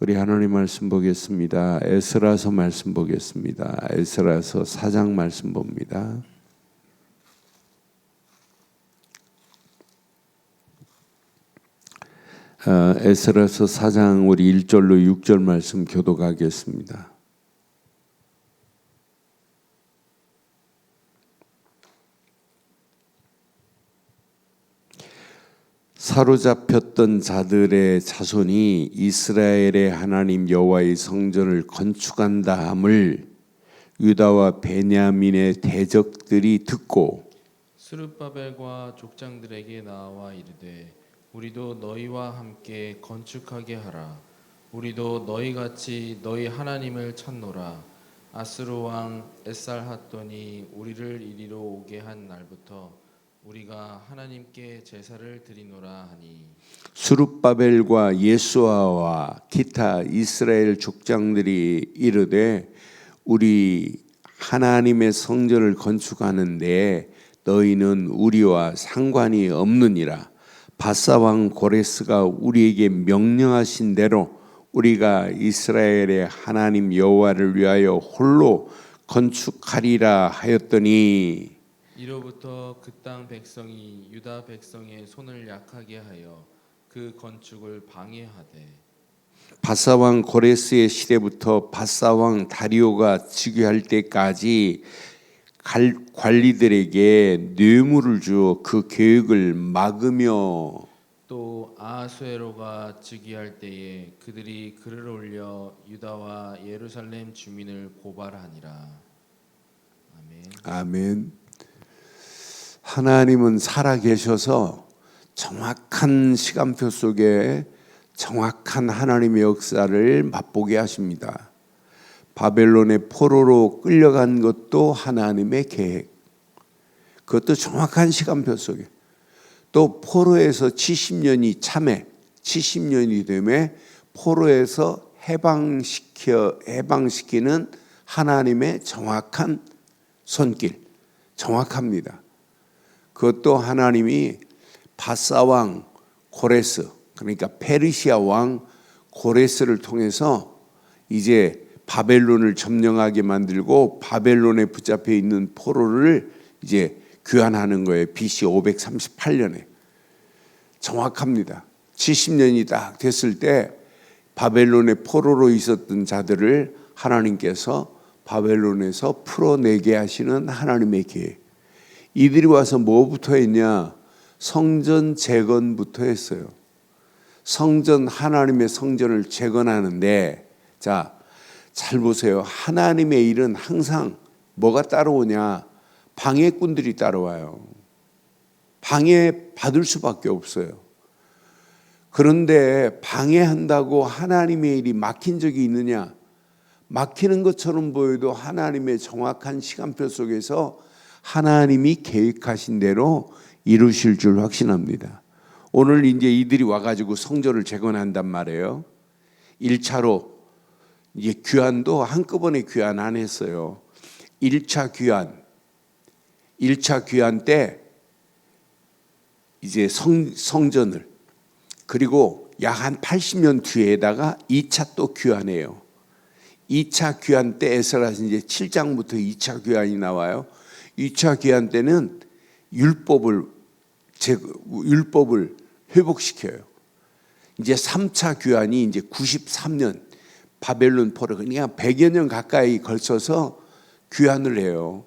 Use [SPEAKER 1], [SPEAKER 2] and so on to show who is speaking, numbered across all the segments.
[SPEAKER 1] 우리 하나님 말씀 보겠습니다. 에스라서 말씀 보겠습니다. 에스라서 4장 말씀 봅니다. 에스라서 4장 우리 1절로 6절 말씀 교독하겠습니다. 사로잡혔던 자들의 자손이 이스라엘의 하나님 여호와의 성전을 건축한다 함을 유다와 베냐민의 대적들이 듣고
[SPEAKER 2] 스룹바벨과 족장들에게 나와 이르되 우리도 너희와 함께 건축하게 하라. 우리도 너희같이 너희 하나님을 찾노라. 아스루 왕 에살핫돈이 우리를 이리로 오게 한 날부터 우리가 하나님께 제사를 드리노라 하니
[SPEAKER 1] 스룹바벨과 예수아와 기타 이스라엘 족장들이 이르되 우리 하나님의 성전을 건축하는데 너희는 우리와 상관이 없느니라. 바사왕 고레스가 우리에게 명령하신 대로 우리가 이스라엘의 하나님 여호와를 위하여 홀로 건축하리라 하였더니
[SPEAKER 2] 이로부터 그 땅 백성이 유다 백성의 손을 약하게 하여 그 건축을 방해하되
[SPEAKER 1] 바사왕 고레스의 시대부터 바사왕 다리오가 즉위할 때까지 관리들에게 뇌물을 주어 그 계획을 막으며
[SPEAKER 2] 또 아하수에로가 즉위할 때에 그들이 글을 올려 유다와 예루살렘 주민을 고발하니라. 아멘.
[SPEAKER 1] 아멘. 하나님은 살아계셔서 정확한 시간표 속에 정확한 하나님의 역사를 맛보게 하십니다. 바벨론의 포로로 끌려간 것도 하나님의 계획, 그것도 정확한 시간표 속에, 또 포로에서 70년이 참에 70년이 되매 포로에서 해방시키는 하나님의 정확한 손길, 정확합니다. 그것도 하나님이 바사왕 고레스, 그러니까 페르시아 왕 고레스를 통해서 이제 바벨론을 점령하게 만들고 바벨론에 붙잡혀 있는 포로를 이제 귀환하는 거예요. BC 538년에. 정확합니다. 70년이 딱 됐을 때 바벨론의 포로로 있었던 자들을 하나님께서 바벨론에서 풀어내게 하시는 하나님의 계획. 이들이 와서 뭐부터 했냐? 성전 재건부터 했어요. 하나님의 성전을 재건하는데, 자, 잘 보세요. 하나님의 일은 항상 뭐가 따라오냐? 방해꾼들이 따라와요. 방해받을 수밖에 없어요. 그런데 방해한다고 하나님의 일이 막힌 적이 있느냐? 막히는 것처럼 보여도 하나님의 정확한 시간표 속에서 하나님이 계획하신 대로 이루실 줄 확신합니다. 오늘 이제 이들이 와가지고 성전을 재건한단 말이에요. 1차로 이제 귀환도 한꺼번에 귀환 안 했어요. 1차 귀환 때 이제 성전을, 그리고 약 한 80년 뒤에다가 2차 또 귀환해요. 2차 귀환 때 에스라서 이제 7장부터 2차 귀환이 나와요. 2차 귀환 때는 율법을 회복시켜요. 이제 3차 귀환이 이제 93년 바벨론 포로, 그러니까 100여 년 가까이 걸쳐서 귀환을 해요.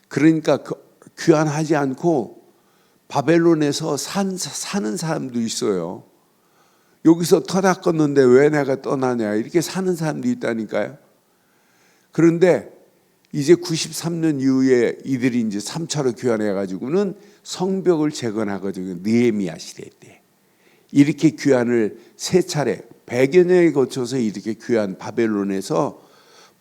[SPEAKER 1] 그러니까 귀환하지 않고 바벨론에서 사는 사람도 있어요. 여기서 터닥었는데 왜 내가 떠나냐, 이렇게 사는 사람도 있다니까요. 그런데 이제 93년 이후에 이들이 이제 3차로 귀환해가지고는 성벽을 재건하거든요. 느헤미야 시대 때. 이렇게 귀환을 3차례, 100여 년에 거쳐서 이렇게 귀환, 바벨론에서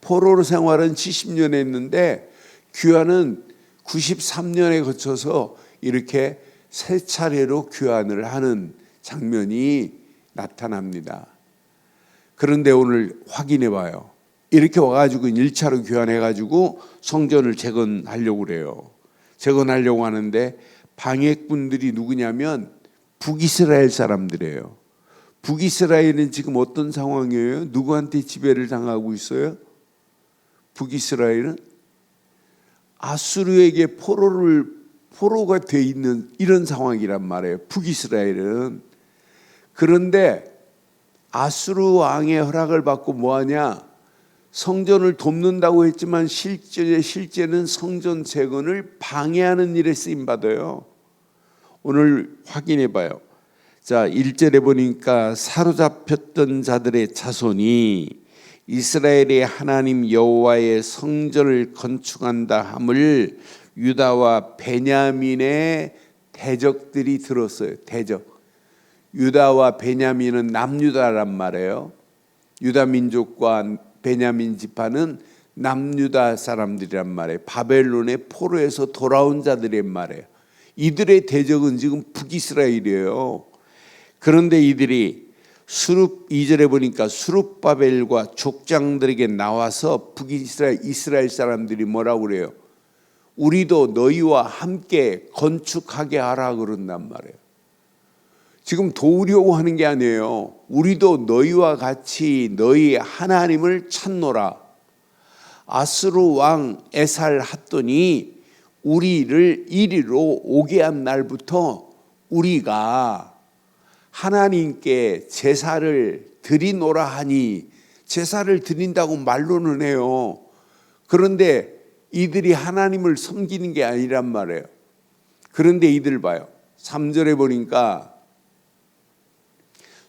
[SPEAKER 1] 포로로 생활은 70년 했는데 귀환은 93년에 거쳐서 이렇게 3차례로 귀환을 하는 장면이 나타납니다. 그런데 오늘 확인해 봐요. 이렇게 와가지고 1차로 귀환해가지고 성전을 재건하려고 그래요. 재건하려고 하는데 방해꾼들이 누구냐면 북이스라엘 사람들이에요. 북이스라엘은 지금 어떤 상황이에요? 누구한테 지배를 당하고 있어요? 북이스라엘은 아수르에게 포로가 돼 있는 이런 상황이란 말이에요. 북이스라엘은. 그런데 아수르 왕의 허락을 받고 뭐하냐? 성전을 돕는다고 했지만 실제는 성전 재건을 방해하는 일에 쓰임 받아요. 오늘 확인해 봐요. 자, 1절에 보니까 사로잡혔던 자들의 자손이 이스라엘의 하나님 여호와의 성전을 건축한다 함을 유다와 베냐민의 대적들이 들었어요. 대적. 유다와 베냐민은 남유다란 말이에요. 유다 민족과 베냐민 지파는 남유다 사람들이란 말이에요. 바벨론의 포로에서 돌아온 자들의 말이에요. 이들의 대적은 지금 북이스라엘이에요. 그런데 이들이 2절에 보니까 수룹바벨과 족장들에게 나와서 이스라엘 사람들이 뭐라고 그래요? 우리도 너희와 함께 건축하게 하라 그런단 말이에요. 지금 도우려고 하는 게 아니에요. 우리도 너희와 같이 너희 하나님을 찾노라. 아수르 왕 에살 핫돈이 우리를 이리로 오게 한 날부터 우리가 하나님께 제사를 드리노라 하니, 제사를 드린다고 말로는 해요. 그런데 이들이 하나님을 섬기는 게 아니란 말이에요. 그런데 이들 봐요. 3절에 보니까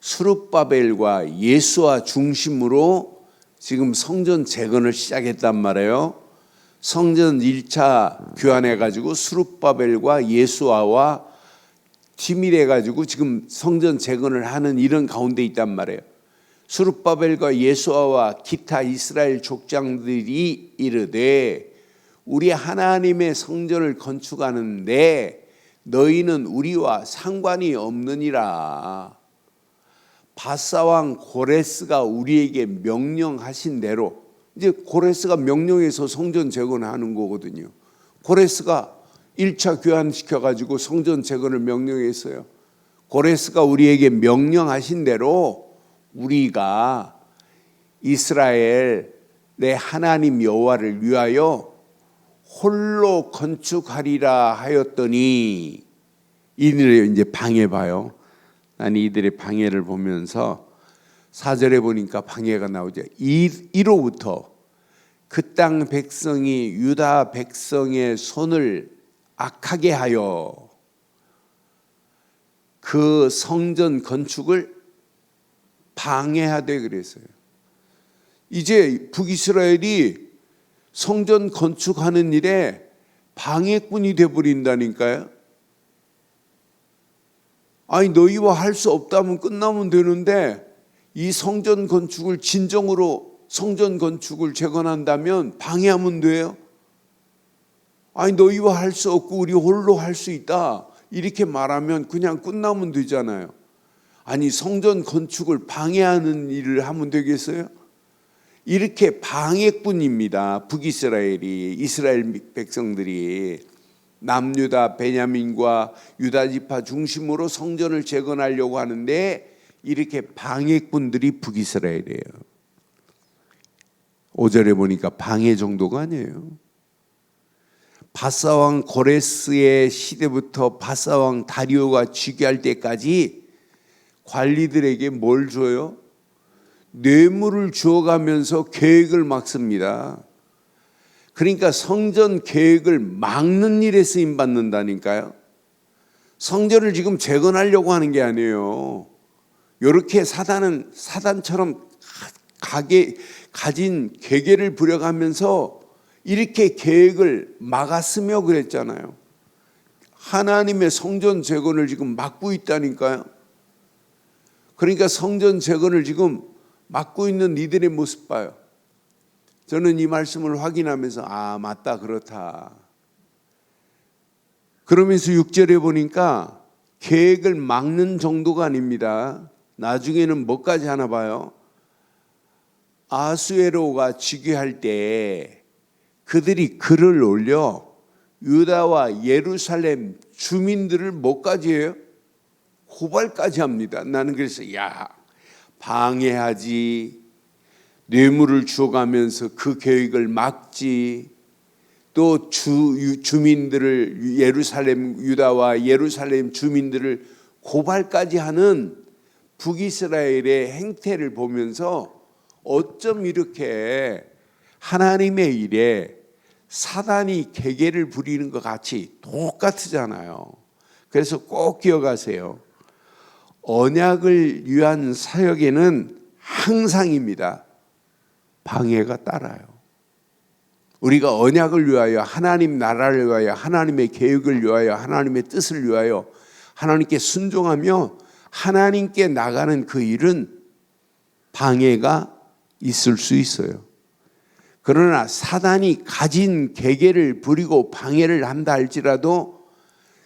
[SPEAKER 1] 수룹바벨과 예수와 중심으로 지금 성전 재건을 시작했단 말이에요. 성전 1차 교환해가지고 수룹바벨과 예수아와 팀이래가지고 지금 성전 재건을 하는 이런 가운데 있단 말이에요. 수룹바벨과 예수아와 기타 이스라엘 족장들이 이르되 우리 하나님의 성전을 건축하는데 너희는 우리와 상관이 없느니라. 바사왕 고레스가 우리에게 명령하신 대로, 이제 고레스가 명령해서 성전 재건하는 거거든요. 고레스가 1차 교환시켜가지고 성전 재건을 명령했어요. 고레스가 우리에게 명령하신 대로 우리가 이스라엘의 하나님 여호와를 위하여 홀로 건축하리라 하였더니, 이들의 이제 방해봐요. 난 이들의 방해를 보면서 4절에 보니까 방해가 나오죠. 이로부터 그 땅 백성이 유다 백성의 손을 악하게 하여 그 성전 건축을 방해하되 그랬어요. 이제 북이스라엘이 성전 건축하는 일에 방해꾼이 되어버린다니까요. 아니, 너희와 할 수 없다면 끝나면 되는데 이 성전 건축을 진정으로 성전 건축을 재건한다면 방해하면 돼요. 아니, 너희와 할 수 없고 우리 홀로 할 수 있다 이렇게 말하면 그냥 끝나면 되잖아요. 아니, 성전 건축을 방해하는 일을 하면 되겠어요? 이렇게 방해꾼입니다. 북이스라엘이, 이스라엘 백성들이 남유다 베냐민과 유다 지파 중심으로 성전을 재건하려고 하는데 이렇게 방해꾼들이 북이스라엘이에요. 5절에 보니까 방해 정도가 아니에요. 바사왕 고레스의 시대부터 바사왕 다리오가 즉위할 때까지 관리들에게 뭘 줘요? 뇌물을 주어가면서 계획을 막습니다. 그러니까 성전 계획을 막는 일에 쓰임 받는다니까요. 성전을 지금 재건하려고 하는 게 아니에요. 이렇게 사단처럼 가진 계계를 부려가면서 이렇게 계획을 막았으며 그랬잖아요. 하나님의 성전 재건을 지금 막고 있다니까요. 그러니까 성전 재건을 지금 막고 있는 이들의 모습 봐요. 저는 이 말씀을 확인하면서 맞다, 그렇다. 그러면서 6절에 보니까 계획을 막는 정도가 아닙니다. 나중에는 뭐까지 하나 봐요. 아수에로가 즉위할 때 그들이 글을 올려 유다와 예루살렘 주민들을 뭐까지 해요? 고발까지 합니다. 나는 그래서 방해하지, 뇌물을 주어가면서 그 계획을 막지, 또 주민들을 예루살렘 유다와 예루살렘 주민들을 고발까지 하는 북이스라엘의 행태를 보면서 어쩜 이렇게 하나님의 일에 사단이 계계를 부리는 것 같이 똑같으잖아요. 그래서 꼭 기억하세요. 언약을 위한 사역에는 항상입니다. 방해가 따라요. 우리가 언약을 위하여, 하나님 나라를 위하여, 하나님의 계획을 위하여, 하나님의 뜻을 위하여 하나님께 순종하며 하나님께 나가는 그 일은 방해가 있을 수 있어요. 그러나 사단이 가진 계계를 부리고 방해를 한다 할지라도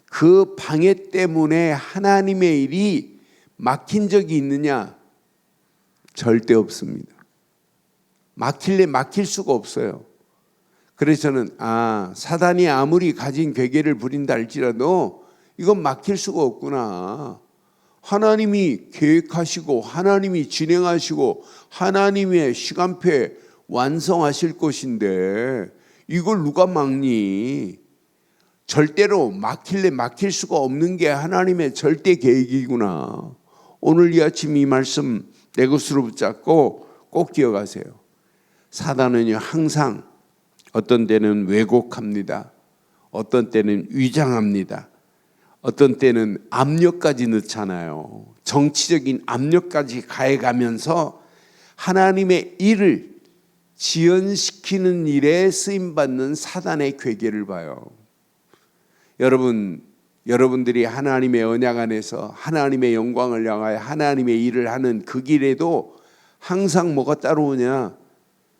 [SPEAKER 1] 그 방해 때문에 하나님의 일이 막힌 적이 있느냐? 절대 없습니다. 막힐래 막힐 수가 없어요. 그래서 저는 사단이 아무리 가진 계계를 부린다 할지라도 이건 막힐 수가 없구나. 하나님이 계획하시고 하나님이 진행하시고 하나님의 시간표에 완성하실 것인데 이걸 누가 막니? 절대로 막힐래 막힐 수가 없는 게 하나님의 절대 계획이구나. 오늘 이 아침 이 말씀 내 것으로 붙잡고 꼭 기억하세요. 사단은요 항상 어떤 때는 왜곡합니다. 어떤 때는 위장합니다. 어떤 때는 압력까지 넣잖아요. 정치적인 압력까지 가해가면서 하나님의 일을 지연시키는 일에 쓰임받는 사단의 괴계를 봐요. 여러분들이 하나님의 언약 안에서 하나님의 영광을 향하여 하나님의 일을 하는 그 길에도 항상 뭐가 따라오냐?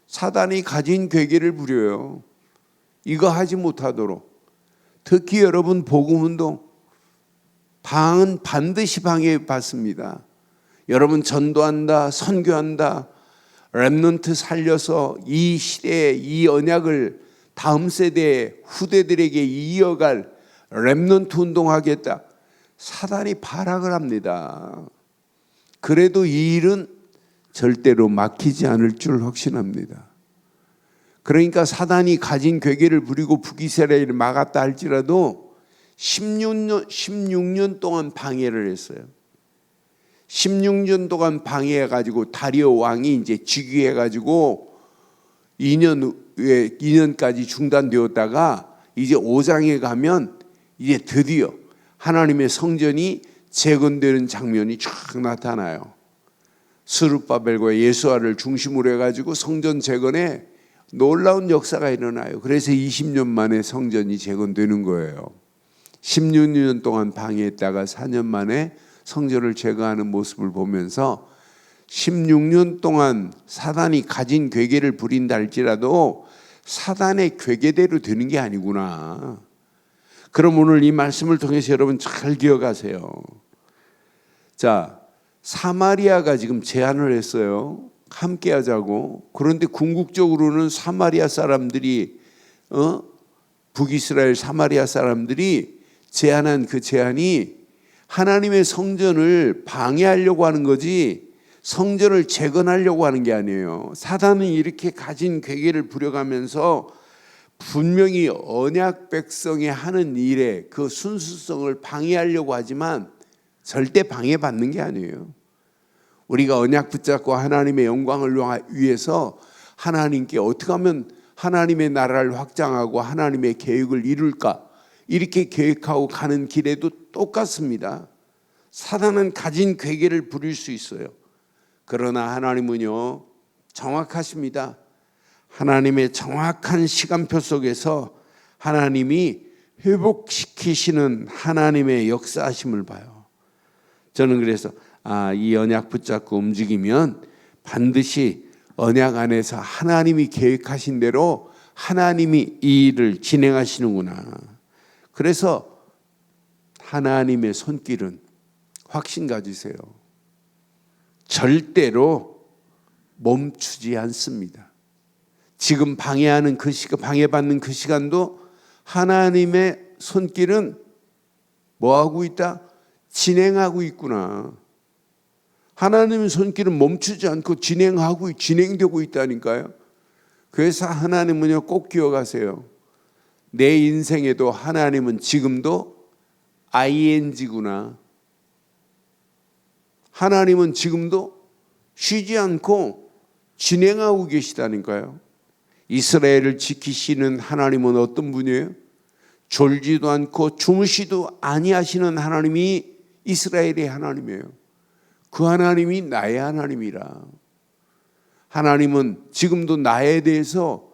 [SPEAKER 1] 사단이 가진 괴계를 부려요. 이거 하지 못하도록. 특히 여러분 복음운동 방은 반드시 방해받습니다. 여러분 전도한다, 선교한다, 렘넌트 살려서 이 시대에 이 언약을 다음 세대 후대들에게 이어갈 렘넌트 운동하겠다. 사단이 발악을 합니다. 그래도 이 일은 절대로 막히지 않을 줄 확신합니다. 그러니까 사단이 가진 괴계를 부리고 북이스라엘을 막았다 할지라도 16년 동안 방해를 했어요. 16년 동안 방해해가지고 다리오 왕이 이제 즉위해가지고 2년까지 중단되었다가 이제 5장에 가면 이제 드디어 하나님의 성전이 재건되는 장면이 쫙 나타나요. 스룹바벨과 예수아를 중심으로 해가지고 성전 재건에 놀라운 역사가 일어나요. 그래서 20년 만에 성전이 재건되는 거예요. 16년 동안 방해했다가 4년 만에 성전을 제거하는 모습을 보면서 16년 동안 사단이 가진 괴계를 부린다 할지라도 사단의 괴계대로 되는 게 아니구나. 그럼 오늘 이 말씀을 통해서 여러분 잘 기억하세요. 자, 사마리아가 지금 제안을 했어요. 함께 하자고. 그런데 궁극적으로는 사마리아 사람들이 북이스라엘 사마리아 사람들이 제안한 그 제안이 하나님의 성전을 방해하려고 하는 거지 성전을 재건하려고 하는 게 아니에요. 사단은 이렇게 가진 괴계를 부려가면서 분명히 언약 백성이 하는 일에 그 순수성을 방해하려고 하지만 절대 방해받는 게 아니에요. 우리가 언약 붙잡고 하나님의 영광을 위해서 하나님께 어떻게 하면 하나님의 나라를 확장하고 하나님의 계획을 이룰까? 이렇게 계획하고 가는 길에도 똑같습니다. 사단은 가진 괴계를 부릴 수 있어요. 그러나 하나님은요 정확하십니다. 하나님의 정확한 시간표 속에서 하나님이 회복시키시는 하나님의 역사하심을 봐요. 저는 그래서 이 언약 붙잡고 움직이면 반드시 언약 안에서 하나님이 계획하신 대로 하나님이 이 일을 진행하시는구나. 그래서 하나님의 손길은 확신 가지세요. 절대로 멈추지 않습니다. 지금 방해하는 그 시간, 방해받는 그 시간도 하나님의 손길은 뭐 하고 있다? 진행하고 있구나. 하나님의 손길은 멈추지 않고 진행되고 있다니까요. 그래서 하나님은요, 꼭 기억하세요. 내 인생에도 하나님은 지금도 ing구나. 하나님은 지금도 쉬지 않고 진행하고 계시다니까요. 이스라엘을 지키시는 하나님은 어떤 분이에요? 졸지도 않고 주무시도 아니하시는 하나님이 이스라엘의 하나님이에요. 그 하나님이 나의 하나님이라. 하나님은 지금도 나에 대해서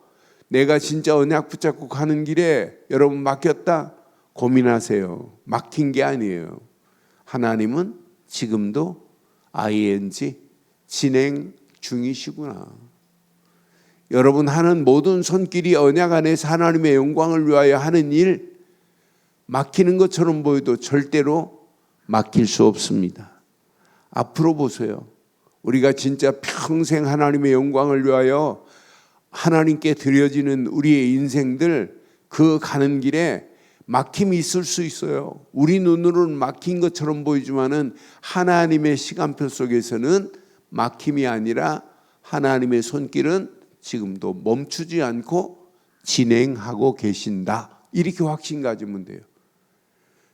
[SPEAKER 1] 내가 진짜 언약 붙잡고 가는 길에 여러분 막혔다? 고민하세요. 막힌 게 아니에요. 하나님은 지금도 ing 진행 중이시구나. 여러분 하는 모든 손길이 언약 안에서 하나님의 영광을 위하여 하는 일, 막히는 것처럼 보여도 절대로 막힐 수 없습니다. 앞으로 보세요. 우리가 진짜 평생 하나님의 영광을 위하여 하나님께 드려지는 우리의 인생들, 그 가는 길에 막힘이 있을 수 있어요. 우리 눈으로는 막힌 것처럼 보이지만은 하나님의 시간표 속에서는 막힘이 아니라 하나님의 손길은 지금도 멈추지 않고 진행하고 계신다. 이렇게 확신 가지면 돼요.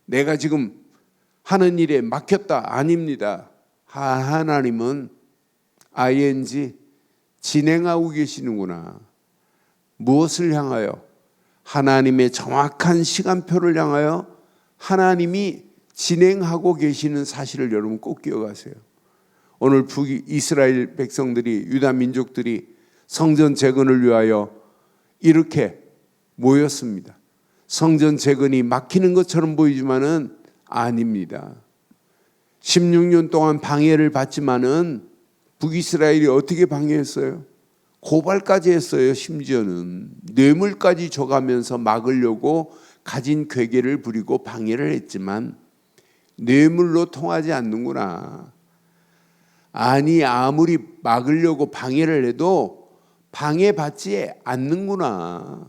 [SPEAKER 1] 내가 지금 하는 일에 막혔다. 아닙니다. 하나님은 ing 진행하고 계시는구나. 무엇을 향하여? 하나님의 정확한 시간표를 향하여 하나님이 진행하고 계시는 사실을 여러분 꼭 기억하세요. 오늘 이스라엘 백성들이, 유다 민족들이 성전 재건을 위하여 이렇게 모였습니다. 성전 재건이 막히는 것처럼 보이지만은 아닙니다. 16년 동안 방해를 받지만은 북이스라엘이 어떻게 방해했어요? 고발까지 했어요. 심지어는 뇌물까지 줘가면서 막으려고 가진 괴계를 부리고 방해를 했지만 뇌물로 통하지 않는구나. 아니, 아무리 막으려고 방해를 해도 방해받지 않는구나.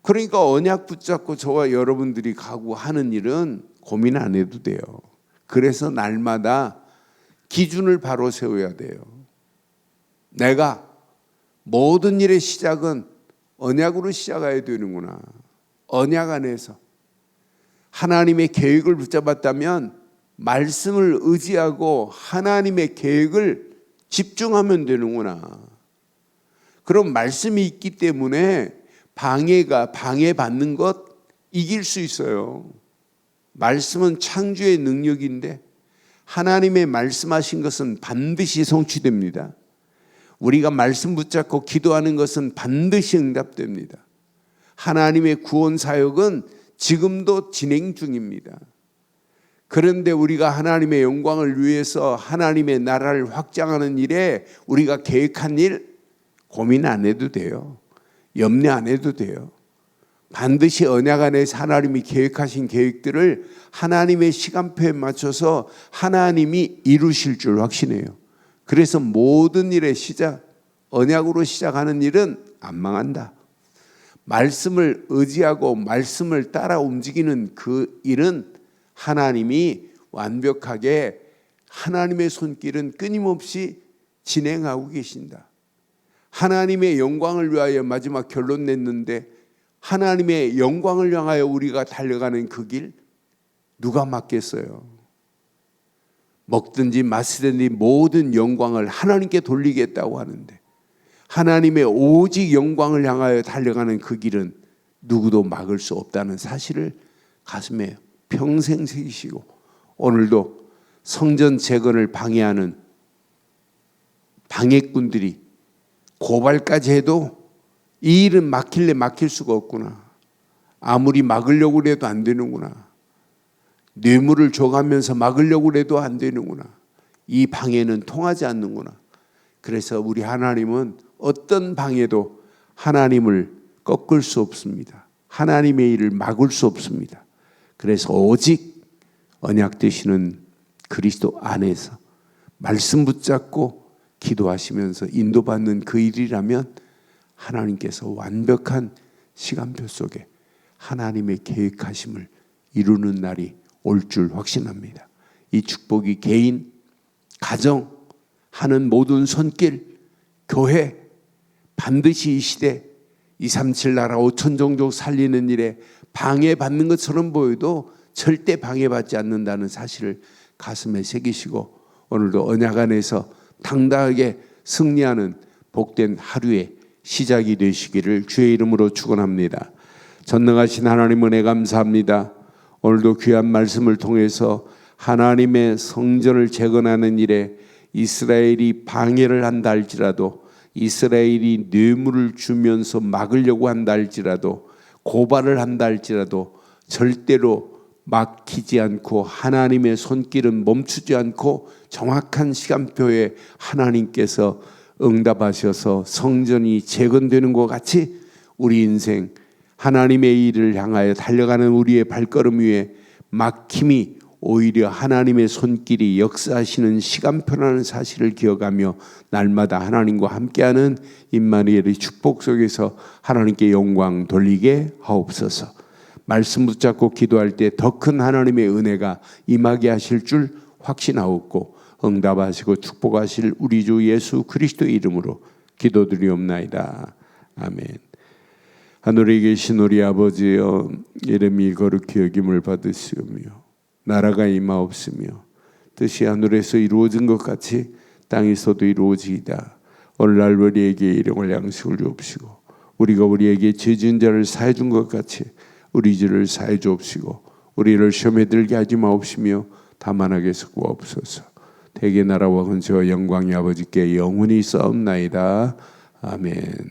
[SPEAKER 1] 그러니까 언약 붙잡고 저와 여러분들이 가고 하는 일은 고민 안 해도 돼요. 그래서 날마다 기준을 바로 세워야 돼요. 내가 모든 일의 시작은 언약으로 시작해야 되는구나. 언약 안에서 하나님의 계획을 붙잡았다면 말씀을 의지하고 하나님의 계획을 집중하면 되는구나. 그럼 말씀이 있기 때문에 방해받는 것 이길 수 있어요. 말씀은 창조의 능력인데 하나님의 말씀하신 것은 반드시 성취됩니다. 우리가 말씀 붙잡고 기도하는 것은 반드시 응답됩니다. 하나님의 구원 사역은 지금도 진행 중입니다. 그런데 우리가 하나님의 영광을 위해서 하나님의 나라를 확장하는 일에 우리가 계획한 일 고민 안 해도 돼요. 염려 안 해도 돼요. 반드시 언약 안에서 하나님이 계획하신 계획들을 하나님의 시간표에 맞춰서 하나님이 이루실 줄 확신해요. 그래서 모든 일의 시작, 언약으로 시작하는 일은 안 망한다. 말씀을 의지하고 말씀을 따라 움직이는 그 일은 하나님이 완벽하게 하나님의 손길은 끊임없이 진행하고 계신다. 하나님의 영광을 위하여 마지막 결론 냈는데 하나님의 영광을 향하여 우리가 달려가는 그 길 누가 막겠어요? 먹든지 마시든지 모든 영광을 하나님께 돌리겠다고 하는데 하나님의 오직 영광을 향하여 달려가는 그 길은 누구도 막을 수 없다는 사실을 가슴에 평생 새기시고 오늘도 성전 재건을 방해하는 방해꾼들이 고발까지 해도 이 일은 막힐래 막힐 수가 없구나. 아무리 막으려고 해도 안 되는구나. 뇌물을 줘가면서 막으려고 해도 안 되는구나. 이 방해는 통하지 않는구나. 그래서 우리 하나님은 어떤 방해도 하나님을 꺾을 수 없습니다. 하나님의 일을 막을 수 없습니다. 그래서 오직 언약 되시는 그리스도 안에서 말씀 붙잡고 기도하시면서 인도받는 그 일이라면 하나님께서 완벽한 시간표 속에 하나님의 계획하심을 이루는 날이 올 줄 확신합니다. 이 축복이 개인, 가정, 하는 모든 손길, 교회, 반드시 이 시대 237 나라 5천 종족 살리는 일에 방해받는 것처럼 보여도 절대 방해받지 않는다는 사실을 가슴에 새기시고 오늘도 언약 안에서 당당하게 승리하는 복된 하루의 시작이 되시기를 주의 이름으로 축원합니다. 전능하신 하나님 은혜 감사합니다. 오늘도 귀한 말씀을 통해서 하나님의 성전을 재건하는 일에 이스라엘이 방해를 한다 할지라도, 이스라엘이 뇌물을 주면서 막으려고 한다 할지라도, 고발을 한다 할지라도 절대로 막히지 않고 하나님의 손길은 멈추지 않고 정확한 시간표에 하나님께서 응답하셔서 성전이 재건되는 것 같이 우리 인생 하나님의 일을 향하여 달려가는 우리의 발걸음 위에 막힘이 오히려 하나님의 손길이 역사하시는 시간표라는 사실을 기억하며 날마다 하나님과 함께하는 임마누엘의 축복 속에서 하나님께 영광 돌리게 하옵소서. 말씀 붙잡고 기도할 때 더 큰 하나님의 은혜가 임하게 하실 줄 확신하옵고 응답하시고 축복하실 우리 주 예수 그리스도의 이름으로 기도드리옵나이다. 아멘. 하늘에 계신 우리 아버지여, 이름이 거룩히 여김을 받으시오며 나라가 임하옵시며 뜻이 하늘에서 이루어진 것 같이 땅에서도 이루어지이다. 오늘날 우리에게 일용할 양식을 주옵시고 우리가 우리에게 죄 지은 자를 사해 준 것 같이 우리 죄를 사해 주옵시고 우리를 시험에 들게 하지 마옵시며 다만 악에서 구하옵소서. 대개 나라와 권세와 영광이 아버지께 영원히 있사옵나이다. 아멘.